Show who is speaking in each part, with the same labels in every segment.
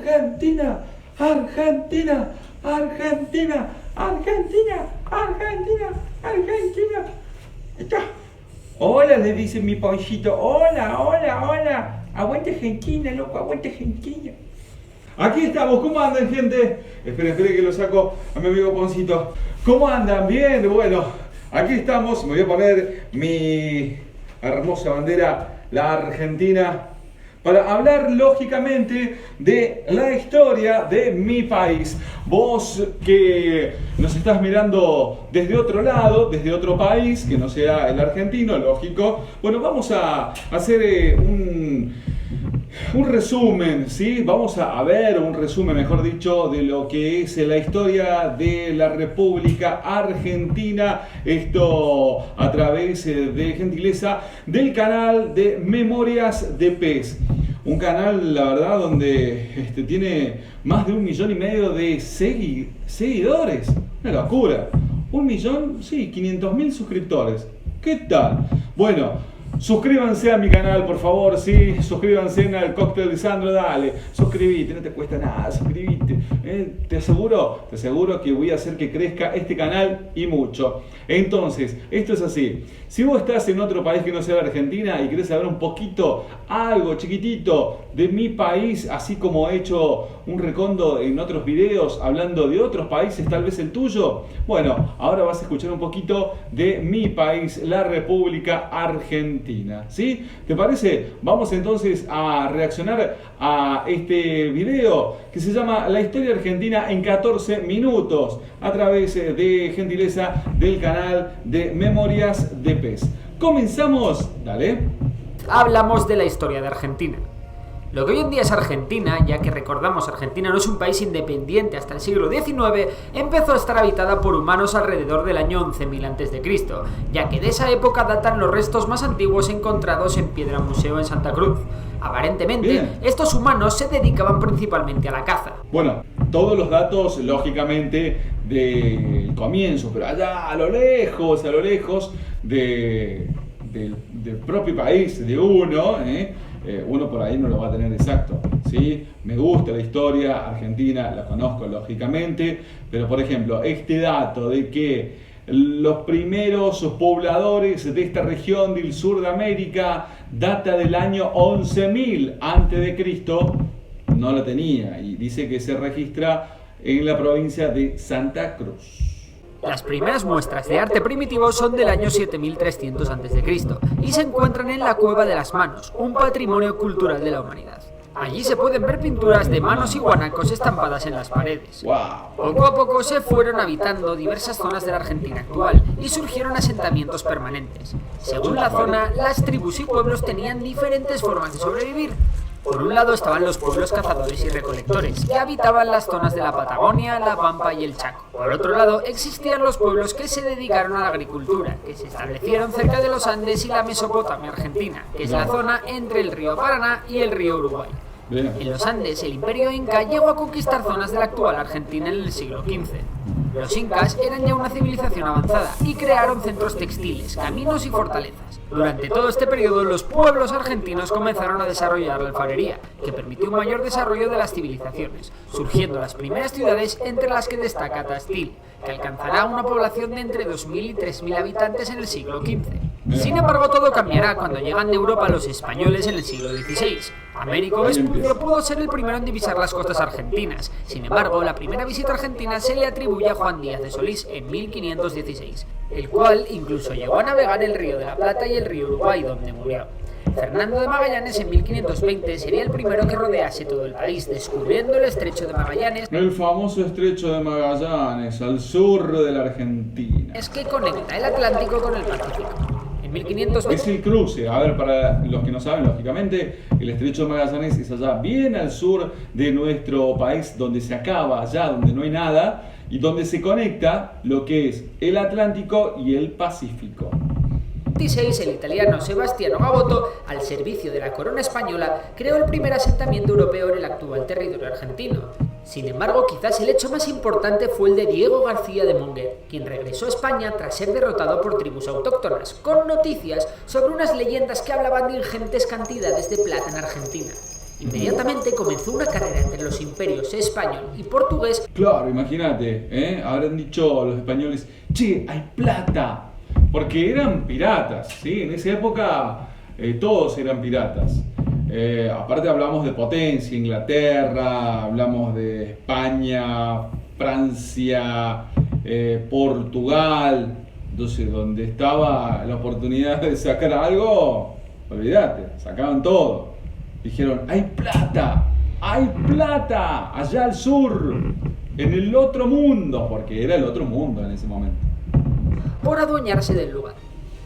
Speaker 1: Argentina, Argentina, Argentina, Argentina, Argentina, Argentina. Está. Hola, le dice mi pollito. Hola, hola, hola. Aguante Argentina, loco, aguante Argentina. Aquí estamos, ¿cómo andan, gente? Esperen que lo saco a mi amigo Poncito. ¿Cómo andan? Bien, bueno, aquí estamos. Me voy a poner mi hermosa bandera, la Argentina, para hablar lógicamente de la historia de mi país. Vos que nos estás mirando desde otro lado, desde otro país, que no sea el argentino, lógico. Bueno, vamos a hacer un resumen, ¿sí? Vamos a ver un resumen, mejor dicho, de lo que es la historia de la República Argentina. Esto a través de gentileza del canal de Memorias de Pez. Un canal, la verdad, donde tiene más de 1,5 millones de seguidores. Una locura. 1.500.000 suscriptores. ¿Qué tal? Bueno, suscríbanse a mi canal, por favor, sí, suscríbanse al Cóctel de Sandro, dale, suscríbete, no te cuesta nada, suscríbete, te aseguro que voy a hacer que crezca este canal y mucho. Entonces, esto es así, si vos estás en otro país que no sea la Argentina y querés saber un poquito, algo chiquitito de mi país, así como he hecho un recondo en otros videos hablando de otros países, tal vez el tuyo, bueno, ahora vas a escuchar un poquito de mi país, la República Argentina, ¿sí? ¿Te parece? Vamos entonces a reaccionar a este video que se llama La Historia Argentina en 14 minutos a través de gentileza del canal de Memorias de Pez. Comenzamos, dale.
Speaker 2: Hablamos de la historia de Argentina. Lo que hoy en día es Argentina, ya que recordamos Argentina no es un país independiente hasta el siglo XIX, empezó a estar habitada por humanos alrededor del año 11.000 a.C., ya que de esa época datan los restos más antiguos encontrados en Piedra Museo en Santa Cruz. Aparentemente,
Speaker 1: Bien.
Speaker 2: Estos humanos se dedicaban principalmente a la caza.
Speaker 1: Bueno, todos los datos, lógicamente, del comienzo, pero allá a lo lejos del propio país de uno, uno por ahí no lo va a tener exacto, ¿sí? Me gusta la historia argentina, la conozco lógicamente, pero por ejemplo, este dato de que los primeros pobladores de esta región del sur de América data del año 11.000 a.C., no lo tenía, y dice que se registra en la provincia de Santa Cruz.
Speaker 2: Las primeras muestras de arte primitivo son del año 7300 a.C. y se encuentran en la Cueva de las Manos, un patrimonio cultural de la humanidad. Allí se pueden ver pinturas de manos y guanacos estampadas en las paredes.
Speaker 1: ¡Wow!
Speaker 2: Poco a poco se fueron habitando diversas zonas de la Argentina actual y surgieron asentamientos permanentes. Según la zona, las tribus y pueblos tenían diferentes formas de sobrevivir. Por un lado estaban los pueblos cazadores y recolectores, que habitaban las zonas de la Patagonia, la Pampa y el Chaco. Por otro lado, existían los pueblos que se dedicaron a la agricultura, que se establecieron cerca de los Andes y la Mesopotamia argentina, que es la zona entre el río Paraná y el río Uruguay.
Speaker 1: Bien.
Speaker 2: En los Andes, el Imperio Inca llegó a conquistar zonas de la actual Argentina en el siglo XV. Los incas eran ya una civilización avanzada y crearon centros textiles, caminos y fortalezas. Durante todo este periodo, los pueblos argentinos comenzaron a desarrollar la alfarería, que permitió un mayor desarrollo de las civilizaciones, surgiendo las primeras ciudades entre las que destaca Tastil, que alcanzará una población de entre 2.000 y 3.000 habitantes en el siglo XV. Sin embargo, todo cambiará cuando llegan de Europa los españoles en el siglo XVI. Américo Vespucio pudo ser el primero en divisar las costas argentinas. Sin embargo, la primera visita argentina se le atribuye a Juan Díaz de Solís en 1516, el cual incluso llegó a navegar el río de la Plata y el río Uruguay, donde murió. Fernando de Magallanes en 1520 sería el primero que rodease todo el país, descubriendo el estrecho de Magallanes,
Speaker 1: El famoso estrecho de Magallanes, al sur de la Argentina.
Speaker 2: es que conecta el Atlántico con el Pacífico. En 1520
Speaker 1: Es el cruce, a ver, para los que no saben, lógicamente, el estrecho de Magallanes es allá bien al sur de nuestro país, donde se acaba, allá donde no hay nada, y donde se conecta lo que es el Atlántico y el Pacífico.
Speaker 2: En 16, el italiano Sebastiano Gaboto, al servicio de la corona española, creó el primer asentamiento europeo en el actual territorio argentino. Sin embargo, quizás el hecho más importante fue el de Diego García de Monguer, quien regresó a España tras ser derrotado por tribus autóctonas, con noticias sobre unas leyendas que hablaban de ingentes cantidades de plata en Argentina. Inmediatamente comenzó una carrera entre los imperios español y portugués.
Speaker 1: Claro, imagínate, habrán dicho los españoles, che, hay plata, porque eran piratas, ¿sí? En esa época todos eran piratas. Aparte hablamos de potencia, Inglaterra, hablamos de España, Francia, Portugal. Entonces, donde estaba la oportunidad de sacar algo, olvídate, sacaban todo. Dijeron, hay plata allá al sur, en el otro mundo, porque era el otro mundo en ese momento.
Speaker 2: Por adueñarse del lugar.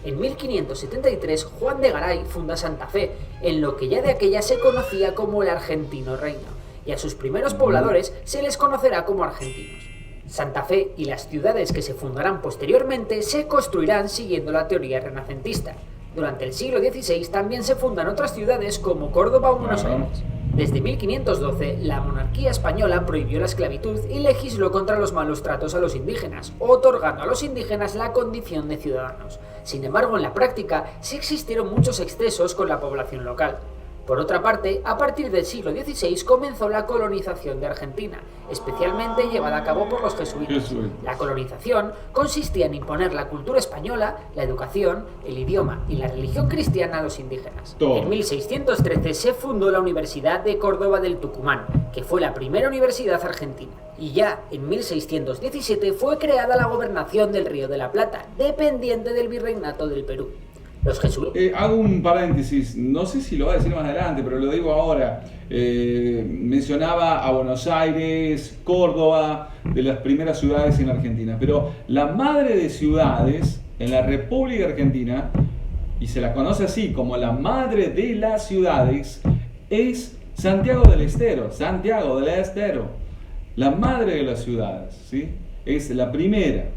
Speaker 2: En 1573, Juan de Garay funda Santa Fe, en lo que ya de aquella se conocía como el Argentino Reino, y a sus primeros pobladores se les conocerá como argentinos. Santa Fe y las ciudades que se fundarán posteriormente se construirán siguiendo la teoría renacentista. Durante el siglo XVI también se fundan otras ciudades como Córdoba o Buenos Aires. Desde 1512, la monarquía española prohibió la esclavitud y legisló contra los malos tratos a los indígenas, otorgando a los indígenas la condición de ciudadanos. Sin embargo, en la práctica sí existieron muchos excesos con la población local. Por otra parte, a partir del siglo XVI comenzó la colonización de Argentina, especialmente llevada a cabo por los jesuitas. La colonización consistía en imponer la cultura española, la educación, el idioma y la religión cristiana a los indígenas. En 1613 se fundó la Universidad de Córdoba del Tucumán, que fue la primera universidad argentina. Y ya en 1617 fue creada la gobernación del Río de la Plata, dependiente del virreinato del Perú. Los jesuitas.
Speaker 1: Hago un paréntesis, no sé si lo voy a decir más adelante, pero lo digo ahora. Mencionaba a Buenos Aires, Córdoba, de las primeras ciudades en Argentina, pero la madre de ciudades en la República Argentina, y se la conoce así como la madre de las ciudades, es Santiago del Estero, la madre de las ciudades, ¿sí? Es la primera,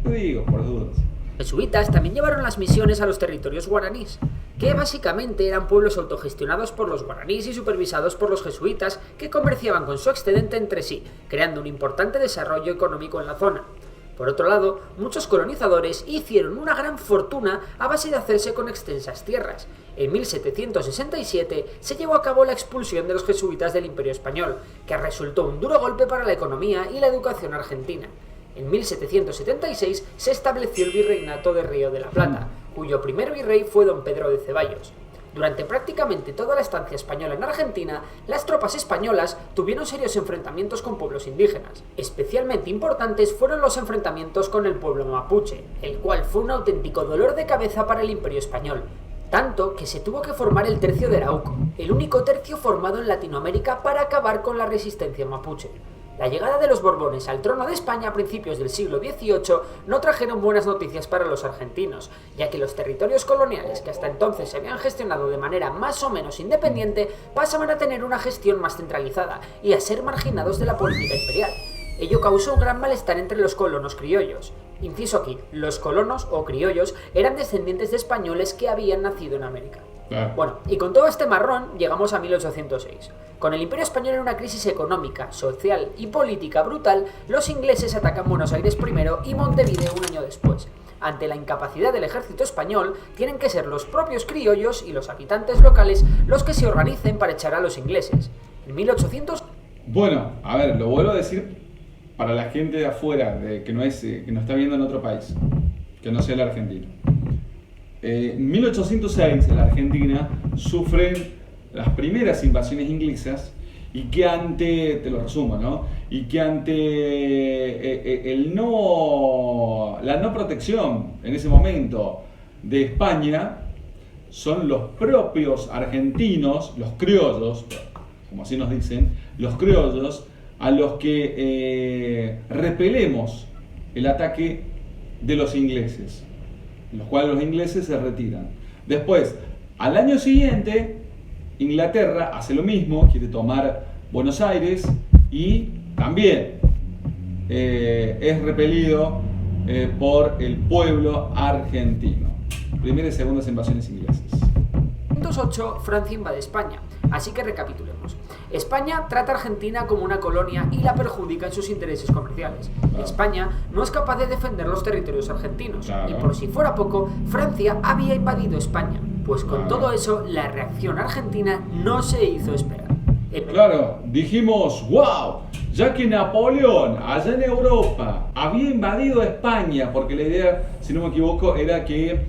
Speaker 1: lo digo por dudas.
Speaker 2: Los jesuitas también llevaron las misiones a los territorios guaraníes, que básicamente eran pueblos autogestionados por los guaraníes y supervisados por los jesuitas, que comerciaban con su excedente entre sí, creando un importante desarrollo económico en la zona. Por otro lado, muchos colonizadores hicieron una gran fortuna a base de hacerse con extensas tierras. En 1767 se llevó a cabo la expulsión de los jesuitas del Imperio Español, que resultó un duro golpe para la economía y la educación argentina. En 1776 se estableció el Virreinato de Río de la Plata, cuyo primer virrey fue don Pedro de Ceballos. Durante prácticamente toda la estancia española en Argentina, las tropas españolas tuvieron serios enfrentamientos con pueblos indígenas. Especialmente importantes fueron los enfrentamientos con el pueblo mapuche, el cual fue un auténtico dolor de cabeza para el Imperio Español, tanto que se tuvo que formar el Tercio de Arauco, el único tercio formado en Latinoamérica para acabar con la resistencia mapuche. La llegada de los Borbones al trono de España a principios del siglo XVIII no trajeron buenas noticias para los argentinos, ya que los territorios coloniales que hasta entonces se habían gestionado de manera más o menos independiente pasaban a tener una gestión más centralizada y a ser marginados de la política imperial. Ello causó un gran malestar entre los colonos criollos. Inciso aquí, los colonos o criollos eran descendientes de españoles que habían nacido en América. Bueno, y con todo este marrón llegamos a 1806. Con el Imperio Español en una crisis económica, social y política brutal, los ingleses atacan Buenos Aires primero y Montevideo un año después. Ante la incapacidad del ejército español, tienen que ser los propios criollos y los habitantes locales los que se organicen para echar a los ingleses. En 1800...
Speaker 1: Bueno, a ver, lo vuelvo a decir para la gente de afuera, que no está viendo en otro país, que no sea la Argentina. En 1806 en la Argentina sufren las primeras invasiones inglesas y que ante, te lo resumo, ¿no? Y que ante la no protección en ese momento de España, son los propios argentinos, los criollos, como así nos dicen, los criollos, a los que repelemos el ataque de los ingleses, en los cuales los ingleses se retiran. Después, al año siguiente, Inglaterra hace lo mismo, quiere tomar Buenos Aires y también es repelido por el pueblo argentino. Primeras y segundas invasiones inglesas.
Speaker 2: 1808, Francia invade España. Así que recapitulemos. España trata a Argentina como una colonia y la perjudica en sus intereses comerciales. España no es capaz de defender los territorios argentinos. Y por si fuera poco, Francia había invadido España. Pues con todo eso, la reacción argentina no se hizo esperar.
Speaker 1: Claro, dijimos, wow, ya que Napoleón, allá en Europa, había invadido España, porque la idea, si no me equivoco, era que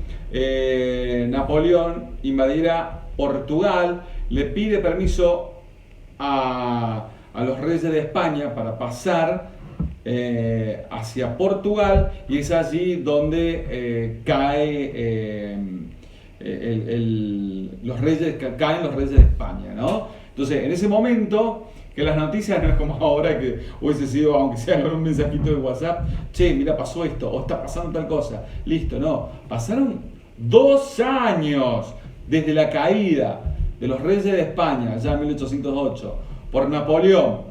Speaker 1: Napoleón invadiera Portugal, le pide permiso a los reyes de España para pasar hacia Portugal, y es allí donde caen los reyes de España, ¿no? Entonces, en ese momento, que las noticias no es como ahora, que hubiese sido, aunque sea con un mensajito de WhatsApp, che, mira, pasó esto, o está pasando tal cosa, listo, no, pasaron 2 años desde la caída de los reyes de España, ya en 1808, por Napoleón,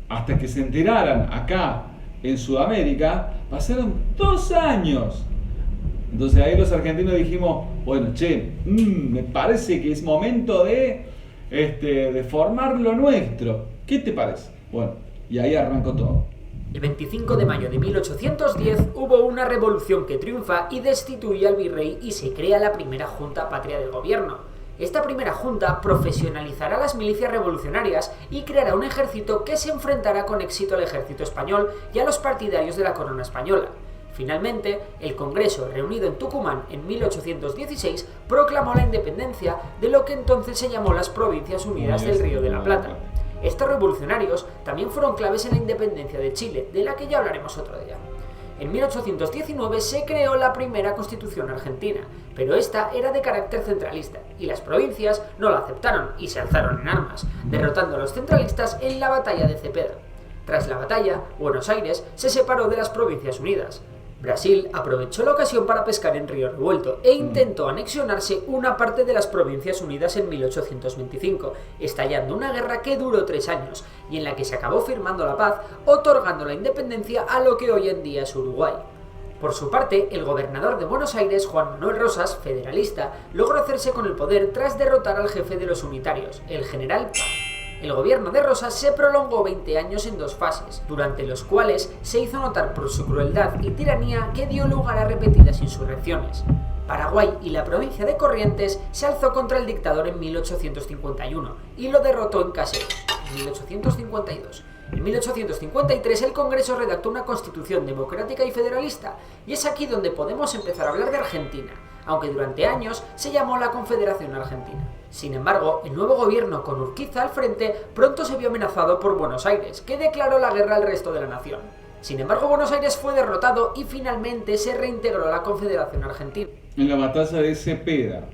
Speaker 1: hasta que se enteraran acá en Sudamérica, pasaron 2 años. Entonces ahí los argentinos dijimos, bueno, che, me parece que es momento de formar lo nuestro. ¿Qué te parece? Bueno, y ahí arrancó todo.
Speaker 2: El 25 de mayo de 1810 hubo una revolución que triunfa y destituye al virrey y se crea la primera Junta Patria del Gobierno. Esta primera junta profesionalizará las milicias revolucionarias y creará un ejército que se enfrentará con éxito al ejército español y a los partidarios de la corona española. Finalmente, el Congreso, reunido en Tucumán en 1816, proclamó la independencia de lo que entonces se llamó las Provincias Unidas del Río de la Plata. Estos revolucionarios también fueron claves en la independencia de Chile, de la que ya hablaremos otro día. En 1819 se creó la primera Constitución argentina, pero esta era de carácter centralista, y las provincias no la aceptaron y se alzaron en armas, derrotando a los centralistas en la Batalla de Cepeda. Tras la batalla, Buenos Aires se separó de las Provincias Unidas. Brasil aprovechó la ocasión para pescar en Río Revuelto e intentó anexionarse una parte de las Provincias Unidas en 1825, estallando una guerra que duró 3 años y en la que se acabó firmando la paz, otorgando la independencia a lo que hoy en día es Uruguay. Por su parte, el gobernador de Buenos Aires, Juan Manuel Rosas, federalista, logró hacerse con el poder tras derrotar al jefe de los unitarios, el general Paz. El gobierno de Rosas se prolongó 20 años en 2 fases, durante los cuales se hizo notar por su crueldad y tiranía que dio lugar a repetidas insurrecciones. Paraguay y la provincia de Corrientes se alzó contra el dictador en 1851 y lo derrotó en Caseros, en 1852. En 1853 el Congreso redactó una constitución democrática y federalista, y es aquí donde podemos empezar a hablar de Argentina, aunque durante años se llamó la Confederación Argentina. Sin embargo, el nuevo gobierno con Urquiza al frente pronto se vio amenazado por Buenos Aires, que declaró la guerra al resto de la nación. Sin embargo, Buenos Aires fue derrotado y finalmente se reintegró a la Confederación Argentina.
Speaker 1: En la batalla de Cepeda,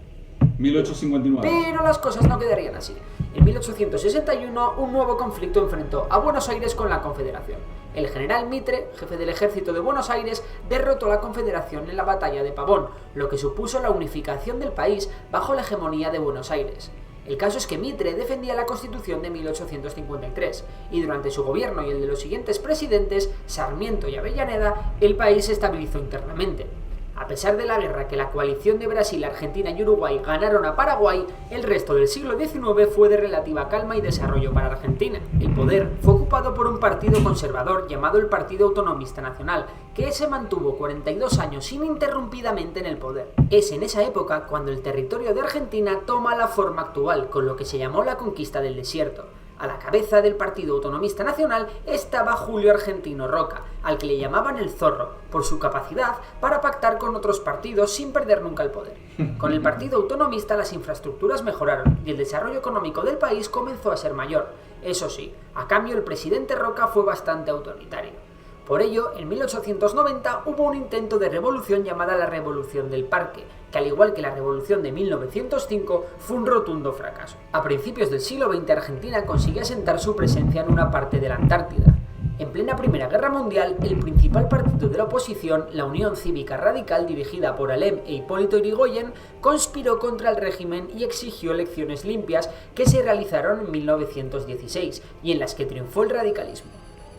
Speaker 1: 1859.
Speaker 2: Pero las cosas no quedarían así. En 1861, un nuevo conflicto enfrentó a Buenos Aires con la Confederación. El general Mitre, jefe del ejército de Buenos Aires, derrotó a la Confederación en la batalla de Pavón, lo que supuso la unificación del país bajo la hegemonía de Buenos Aires. El caso es que Mitre defendía la Constitución de 1853, y durante su gobierno y el de los siguientes presidentes, Sarmiento y Avellaneda, el país se estabilizó internamente. A pesar de la guerra que la coalición de Brasil, Argentina y Uruguay ganaron a Paraguay, el resto del siglo XIX fue de relativa calma y desarrollo para Argentina. El poder fue ocupado por un partido conservador llamado el Partido Autonomista Nacional, que se mantuvo 42 años ininterrumpidamente en el poder. Es en esa época cuando el territorio de Argentina toma la forma actual, con lo que se llamó la conquista del desierto. A la cabeza del Partido Autonomista Nacional estaba Julio Argentino Roca, al que le llamaban el Zorro, por su capacidad para pactar con otros partidos sin perder nunca el poder. Con el Partido Autonomista las infraestructuras mejoraron y el desarrollo económico del país comenzó a ser mayor. Eso sí, a cambio el presidente Roca fue bastante autoritario. Por ello, en 1890 hubo un intento de revolución llamada la Revolución del Parque, que al igual que la Revolución de 1905 fue un rotundo fracaso. A principios del siglo XX Argentina consiguió asentar su presencia en una parte de la Antártida. En plena Primera Guerra Mundial, el principal partido de la oposición, la Unión Cívica Radical, dirigida por Alem e Hipólito Yrigoyen, conspiró contra el régimen y exigió elecciones limpias que se realizaron en 1916 y en las que triunfó el radicalismo.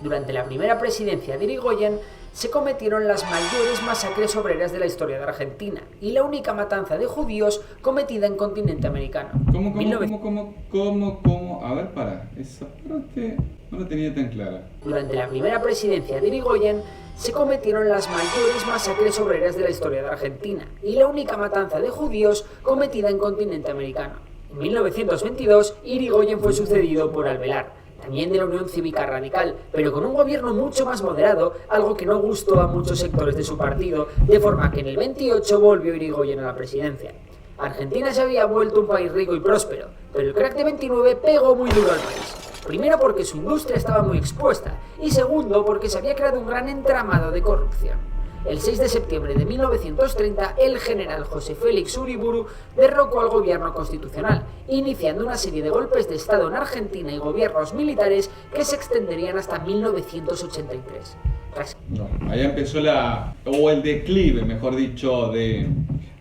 Speaker 2: Durante la primera presidencia de Irigoyen se cometieron las mayores masacres obreras de la historia de Argentina y la única matanza de judíos cometida en continente americano.
Speaker 1: ¿Cómo? A ver, esa parte no la tenía tan clara.
Speaker 2: Durante la primera presidencia de Irigoyen se cometieron las mayores masacres obreras de la historia de Argentina y la única matanza de judíos cometida en continente americano. En 1922, Irigoyen fue sucedido por Alvear, también de la Unión Cívica Radical, pero con un gobierno mucho más moderado, algo que no gustó a muchos sectores de su partido, de forma que en el 28 volvió Irigoyen a la presidencia. Argentina se había vuelto un país rico y próspero, pero el crack de 29 pegó muy duro al país. Primero porque su industria estaba muy expuesta, y segundo porque se había creado un gran entramado de corrupción. El 6 de septiembre de 1930, el general José Félix Uriburu derrocó al gobierno constitucional, iniciando una serie de golpes de Estado en Argentina y gobiernos militares que se extenderían hasta 1983.
Speaker 1: Ahí empezó el declive, mejor dicho, de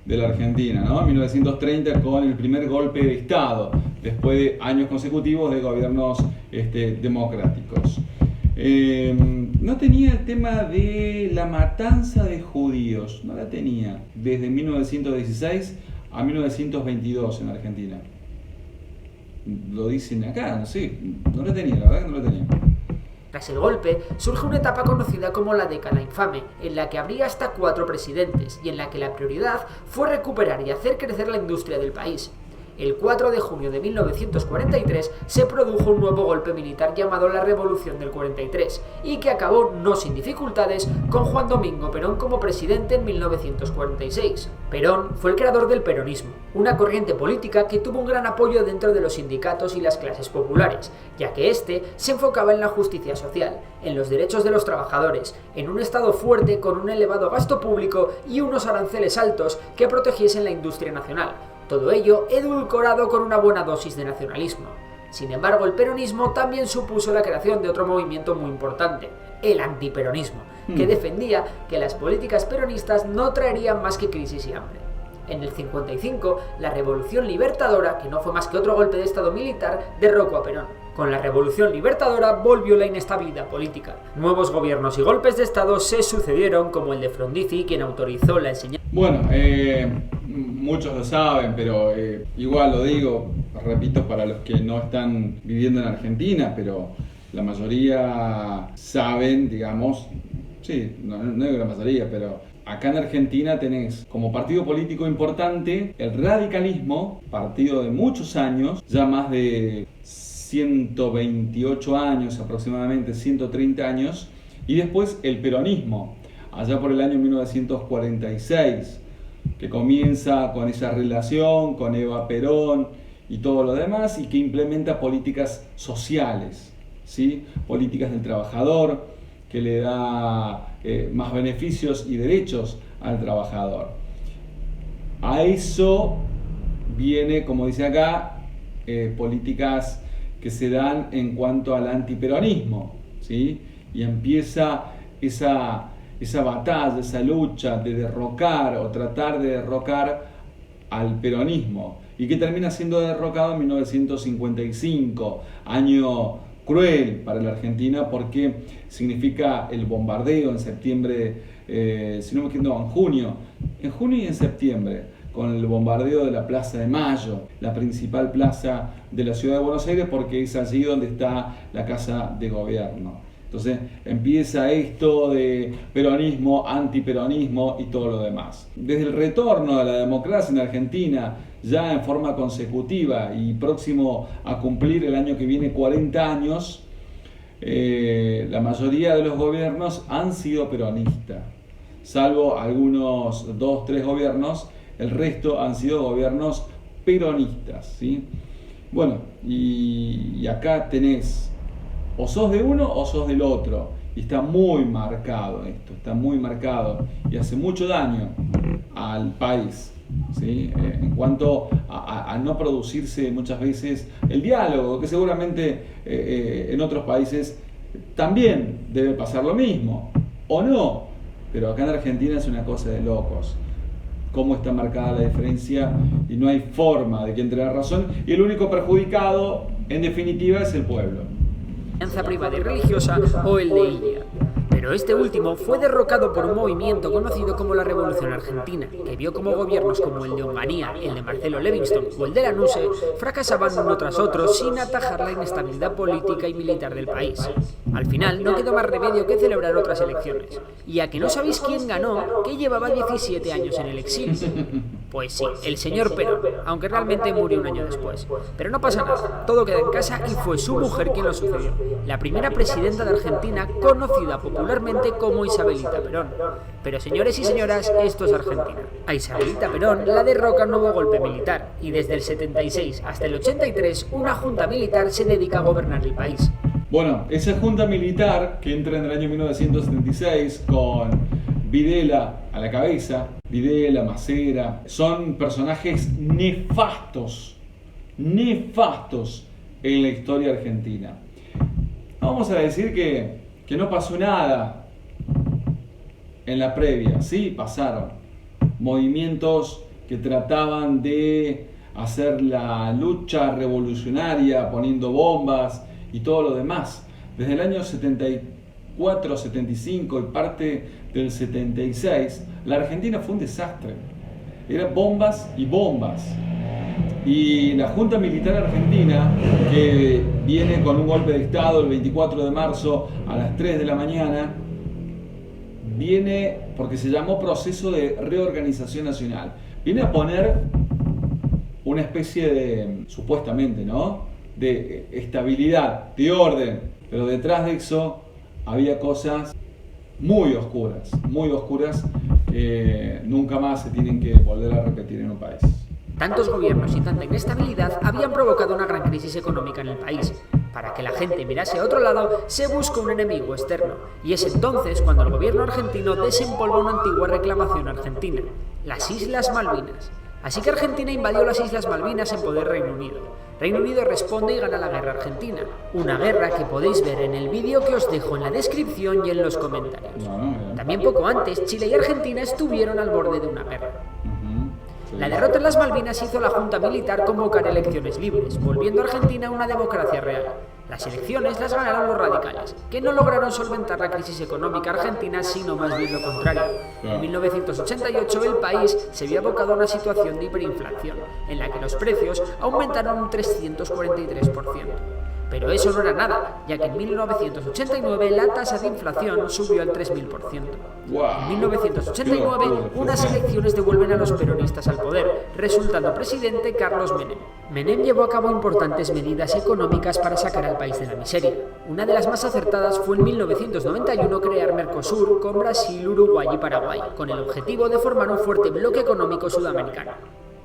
Speaker 1: la Argentina, ¿no? 1930 con el primer golpe de Estado, después de años consecutivos de gobiernos democráticos. No tenía el tema de la matanza de judíos, no la tenía desde 1916 a 1922 en Argentina. Lo dicen acá, no sé, no la tenía, la verdad que no la tenía.
Speaker 2: Tras el golpe, surge una etapa conocida como la década infame, en la que habría hasta 4 presidentes y en la que la prioridad fue recuperar y hacer crecer la industria del país. El 4 de junio de 1943 se produjo un nuevo golpe militar llamado la Revolución del 43 y que acabó, no sin dificultades, con Juan Domingo Perón como presidente en 1946. Perón fue el creador del peronismo, una corriente política que tuvo un gran apoyo dentro de los sindicatos y las clases populares, ya que se enfocaba en la justicia social, en los derechos de los trabajadores, en un Estado fuerte con un elevado gasto público y unos aranceles altos que protegiesen la industria nacional. Todo ello edulcorado con una buena dosis de nacionalismo. Sin embargo, el peronismo también supuso la creación de otro movimiento muy importante, el antiperonismo, que defendía que las políticas peronistas no traerían más que crisis y hambre. En el 55, la Revolución Libertadora, que no fue más que otro golpe de Estado militar, derrocó a Perón. Con la Revolución Libertadora volvió la inestabilidad política. Nuevos gobiernos y golpes de Estado se sucedieron, como el de Frondizi, quien autorizó la enseñanza.
Speaker 1: Bueno, muchos lo saben, pero igual lo digo, repito, para los que no están viviendo en Argentina, pero la mayoría saben, digamos, sí, no digo la mayoría, pero acá en Argentina tenés como partido político importante el radicalismo, partido de muchos años, ya más de 128 años, aproximadamente 130 años, y después el peronismo, allá por el año 1946, que comienza con esa relación con Eva Perón y todo lo demás, y que implementa políticas sociales, ¿sí? Políticas del trabajador, que le da más beneficios y derechos al trabajador. A eso viene, como dice acá, políticas que se dan en cuanto al antiperonismo, ¿sí? Y empieza esa batalla, esa lucha de derrocar o tratar de derrocar al peronismo, y que termina siendo derrocado en 1955, año cruel para la Argentina porque significa el bombardeo en septiembre, en junio y en septiembre, con el bombardeo de la Plaza de Mayo, la principal plaza de la ciudad de Buenos Aires, porque es allí donde está la Casa de Gobierno. Entonces empieza esto de peronismo, antiperonismo y todo lo demás. Desde el retorno de la democracia en Argentina, ya en forma consecutiva y próximo a cumplir el año que viene 40 años, la mayoría de los gobiernos han sido peronistas, salvo algunos 2-3 gobiernos, el resto han sido gobiernos peronistas, ¿sí? Bueno, y acá tenés, o sos de uno o sos del otro, y está muy marcado esto, está muy marcado, y hace mucho daño al país, ¿sí? En cuanto a no producirse muchas veces el diálogo, que seguramente en otros países también debe pasar lo mismo, o no, pero acá en Argentina es una cosa de locos. Cómo está marcada la diferencia y no hay forma de quien tenga razón, y el único perjudicado en definitiva es el pueblo.
Speaker 2: enseñanza privada y religiosa o el de Illia. Pero este último fue derrocado por un movimiento conocido como la Revolución Argentina, que vio como gobiernos como el de Onganía, el de Marcelo Levingston o el de Lanuse fracasaban uno tras otro sin atajar la inestabilidad política y militar del país. Al final no quedó más remedio que celebrar otras elecciones. Y a que no sabéis quién ganó, que llevaba 17 años en el exilio. Pues sí, el señor Perón, aunque realmente murió un año después. Pero no pasa nada, todo queda en casa y fue su mujer quien lo sucedió. La primera presidenta de Argentina, conocida popularmente como Isabelita Perón. Pero señores y señoras, esto es Argentina. A Isabelita Perón la derroca un nuevo golpe militar, y desde el 76 hasta el 83 una junta militar se dedica a gobernar el país.
Speaker 3: Bueno, esa junta militar que entra en el año 1976 con Videla a la cabeza, Videla, Macera, son personajes nefastos en la historia argentina. Vamos a decir que no pasó nada en la previa, sí, pasaron movimientos que trataban de hacer la lucha revolucionaria poniendo bombas y todo lo demás. Desde el año 74, 75 y parte del 76, la Argentina fue un desastre. Eran bombas y bombas. Y la Junta Militar Argentina, que viene con un golpe de Estado el 24 de marzo a las 3 de la mañana, viene porque se llamó Proceso de Reorganización Nacional. Viene a poner una especie de, supuestamente, ¿no?, de estabilidad, de orden, pero detrás de eso había cosas muy oscuras que nunca más se tienen que volver a repetir en un país.
Speaker 2: Tantos gobiernos y tanta inestabilidad habían provocado una gran crisis económica en el país. Para que la gente mirase a otro lado, se buscó un enemigo externo, y es entonces cuando el gobierno argentino desempolva una antigua reclamación argentina, las Islas Malvinas. Así que Argentina invadió las Islas Malvinas en poder Reino Unido. Reino Unido responde y gana la guerra argentina, una guerra que podéis ver en el vídeo que os dejo en la descripción y en los comentarios. También poco antes, Chile y Argentina estuvieron al borde de una guerra. La derrota en las Malvinas hizo a la Junta Militar convocar elecciones libres, volviendo a Argentina una democracia real. Las elecciones las ganaron los radicales, que no lograron solventar la crisis económica argentina, sino más bien lo contrario. En 1988 el país se vio abocado a una situación de hiperinflación, en la que los precios aumentaron un 343%. Pero eso no era nada, ya que en 1989 la tasa de inflación subió al 3000%. En 1989 unas elecciones devuelven a los peronistas al poder, resultando presidente Carlos Menem. Menem llevó a cabo importantes medidas económicas para sacar al país de la miseria. Una de las más acertadas fue en 1991 crear Mercosur con Brasil, Uruguay y Paraguay, con el objetivo de formar un fuerte bloque económico sudamericano.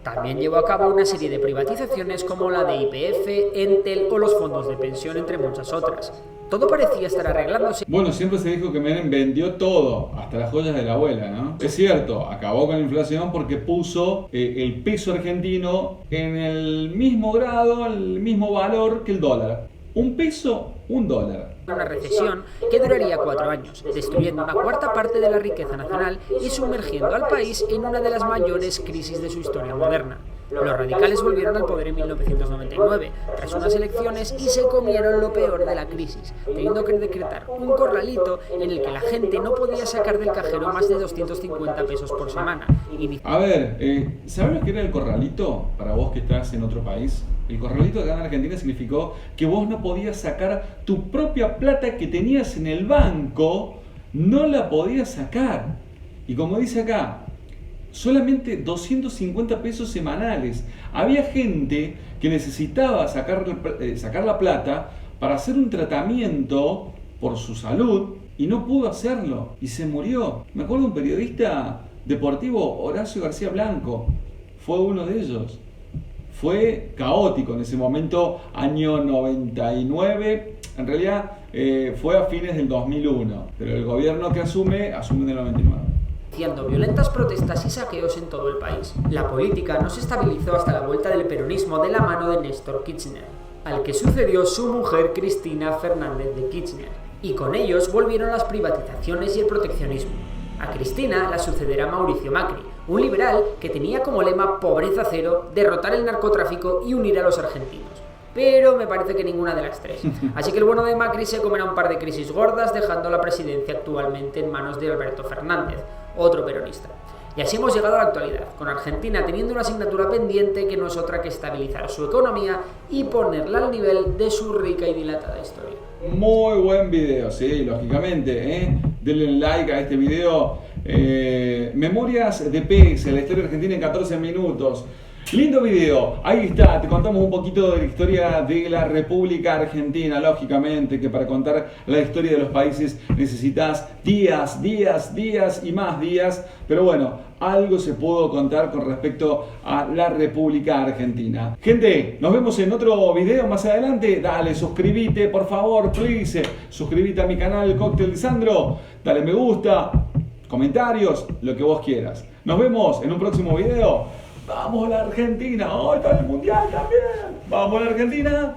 Speaker 2: También llevó a cabo una serie de privatizaciones como la de YPF, Entel o los fondos de pensión, entre muchas otras. Todo parecía estar arreglándose.
Speaker 3: Bueno, siempre se dijo que Menem vendió todo, hasta las joyas de la abuela, ¿no? Es cierto, acabó con la inflación porque puso el peso argentino en el mismo grado, el mismo valor que el dólar. Un peso, un dólar.
Speaker 2: Una recesión que duraría 4 años, destruyendo una cuarta parte de la riqueza nacional y sumergiendo al país en una de las mayores crisis de su historia moderna. Los radicales volvieron al poder en 1999, tras unas elecciones, y se comieron lo peor de la crisis, teniendo que decretar un corralito en el que la gente no podía sacar del cajero más de 250 pesos por semana.
Speaker 3: A ver, ¿sabes lo que era el corralito para vos que estás en otro país? El corralito acá en Argentina significó que vos no podías sacar tu propia plata que tenías en el banco, no la podías sacar. Y como dice acá, solamente 250 pesos semanales. Había gente que necesitaba sacar la plata para hacer un tratamiento por su salud y no pudo hacerlo y se murió. Me acuerdo de un periodista deportivo, Horacio García Blanco, fue uno de ellos. Fue caótico en ese momento, año 99, en realidad fue a fines del 2001, pero el gobierno que asume en el 99.
Speaker 2: Haciendo violentas protestas y saqueos en todo el país. La política no se estabilizó hasta la vuelta del peronismo de la mano de Néstor Kirchner, al que sucedió su mujer Cristina Fernández de Kirchner, y con ellos volvieron las privatizaciones y el proteccionismo. A Cristina la sucederá Mauricio Macri, un liberal que tenía como lema pobreza cero, derrotar el narcotráfico y unir a los argentinos. pero me parece que ninguna de las tres. Así que el bueno de Macri se comerá un par de crisis gordas, dejando la presidencia actualmente en manos de Alberto Fernández, otro peronista. Y así hemos llegado a la actualidad, con Argentina teniendo una asignatura pendiente que no es otra que estabilizar su economía y ponerla al nivel de su rica y dilatada historia.
Speaker 3: Muy buen video, sí, lógicamente, ¿eh? Denle like a este video. Memorias de PS, la historia argentina en 14 minutos. Lindo video, ahí está, te contamos un poquito de la historia de la República Argentina. Lógicamente que para contar la historia de los países necesitas días y más días, pero bueno, algo se pudo contar con respecto a la República Argentina. Gente, nos vemos en otro video más adelante. Dale, suscríbete, por favor, please. Suscríbete a mi canal Cóctel Lisandro, dale me gusta, comentarios, lo que vos quieras. Nos vemos en un próximo video. ¡Vamos a la Argentina! ¡Oh, está el Mundial también! ¡Vamos a la Argentina!